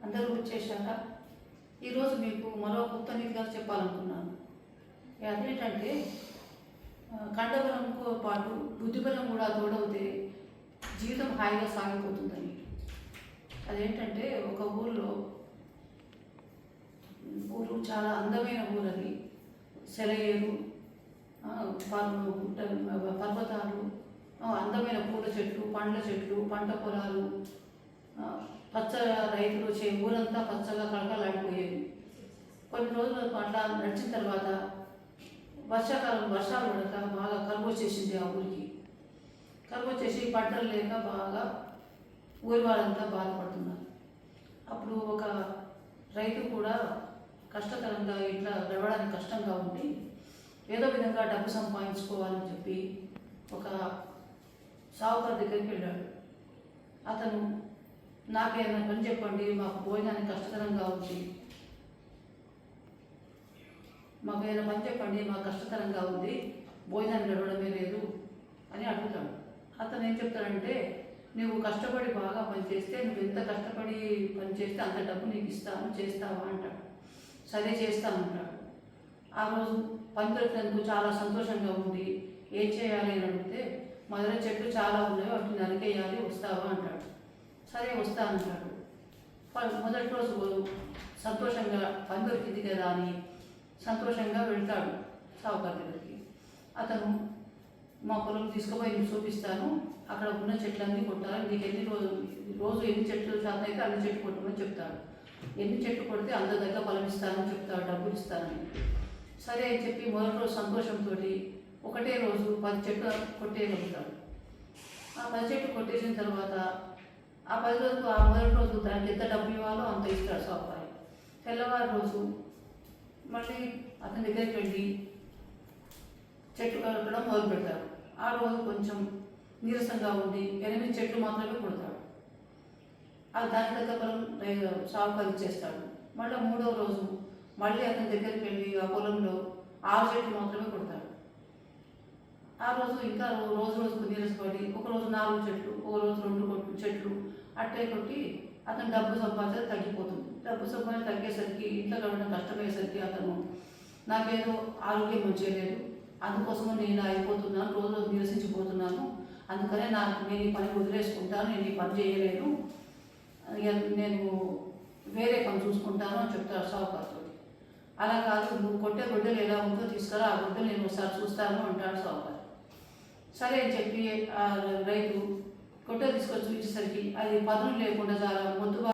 అందరూ వచ్చేసాక ఈరోజు మీకు మరో కొత్త నీతిగా చెప్పాలనుకున్నాను. అదేంటంటే కండబలంతో పాటు బుద్ధిబలం కూడా తోడవుతే జీవితం హాయిగా సాగిపోతుందని. అదేంటంటే ఒక ఊరు చాలా అందమైన ఊరు అది. సెలయేరు, పర్వతాలు, అందమైన పూల చెట్లు, పండ్ల చెట్లు, పంట పొలాలు, పచ్చ రైతులు వచ్చే ఊరంతా పచ్చగా కళకళలాడిపోయేది. కొన్ని రోజులు అట్లా నడిచిన తర్వాత వర్షాకాలం వర్షాలు పడక బాగా కరువు వచ్చేసింది ఆ ఊరికి. కరువు వచ్చేసి పంటలు లేక బాగా ఊరి వాళ్ళంతా బాధపడుతున్నారు. అప్పుడు ఒక రైతు కూడా కష్టతరంగా ఇట్లా గడవడానికి కష్టంగా ఉండి ఏదో విధంగా డబ్బు సంపాదించుకోవాలని చెప్పి ఒక సావుకారు దగ్గరికి వెళ్ళాడు. అతను నాకేమైనా పని చెప్పండి, మాకు భోజనానికి కష్టతరంగా ఉంది, మాకు ఏదైనా పని చెప్పండి, మాకు కష్టతరంగా ఉంది, భోజనాన్ని గడవడమే లేదు అని అడుగుతాడు. అతను ఏం చెప్తాడంటే, నువ్వు కష్టపడి బాగా పనిచేస్తే, నువ్వు ఎంత కష్టపడి పనిచేస్తే అంత డబ్బు నీకు ఇస్తాను, చేస్తావా అంటాడు. సరే చేస్తానంటాడు. ఆ రోజు పని దొరికినందుకు చాలా సంతోషంగా ఉంది. ఏం చేయాలి అని అడిగితే, మా దగ్గర చెట్లు చాలా ఉన్నాయి, వాటిని నరికేయాలి, వస్తావా అంటాడు. సరే వస్తానంటాడు. మొదటి రోజు సంతోషంగా పని దొరికింది కదా అని సంతోషంగా వెళ్తాడు సావుకారు దగ్గరికి. అతను మా పొలం తీసుకుపోయి నేను చూపిస్తాను, అక్కడ ఉన్న చెట్లన్నీ కొట్టాలి, నీకు రోజు ఎన్ని చెట్లు శాతం అయితే అన్ని చెట్లు కొట్టమని చెప్తాడు. ఎన్ని చెట్లు కొడితే అంత దగ్గర పొలం ఇస్తానని చెప్తాడు, డబ్బులు ఇస్తానని. సరే అని చెప్పి మొదటి రోజు సంతోషంతో ఒకటే రోజు 10 చెట్లు కొట్టేయగలుగుతాడు. ఆ 10 చెట్లు కొట్టేసిన తర్వాత ఆ 10 రోజులు ఆ మొదటి రోజు దానికి ఎంత డబ్బు ఇవ్వాలో అంత ఇస్తాడు సావుకారు. తెల్లవారి రోజు మళ్ళీ అతని దగ్గరికి వెళ్ళి చెట్లు కొట్టడం మొదలు పెడతాడు. ఆ రోజు కొంచెం నీరసంగా ఉండి 8 చెట్లు మాత్రమే కొడతాడు. అది దాని దగ్గర పొలం సావుకారు ఇచ్చేస్తాడు. మళ్ళీ 3వ రోజు మళ్ళీ అతని దగ్గరికి వెళ్ళి ఆ పొలంలో 6 చెట్లు మాత్రమే కొడతాడు. ఆ రోజు ఇంకా రోజుకు నీరసపడి ఒక రోజు 4 చెట్లు, ఒక రోజు 2 చెట్లు అట్టే కొట్టి అతను డబ్బు సంపాదన తగ్గిపోతుంది. డబ్బు సంపాదన తగ్గేసరికి ఇంట్లో గడవడం కష్టమయ్యేసరికి అతను నాకేదో ఆరోగ్యం మంచిగా లేదు, అందుకోసము నేను అయిపోతున్నాను, రోజు నిరసించిపోతున్నాను, అందుకనే నేను ఈ పని వదిలేసుకుంటాను, నేను ఈ పని చేయలేను, నేను వేరే పని చూసుకుంటాను అని చెప్తాడు సావుకారుతో. అలా కాదు, నువ్వు కొట్టే గొడ్డలు ఎలా ఉందో తీసుకురా, ఆ గొడ్డలు నేను ఒకసారి చూస్తాను అంటాడు సావుకారు. సరే అని చెప్పి ఆ రైతు గొడ్డలు తీసుకొని చూపించేసరికి అది పదును లేకుండా చాలా మొద్దుగా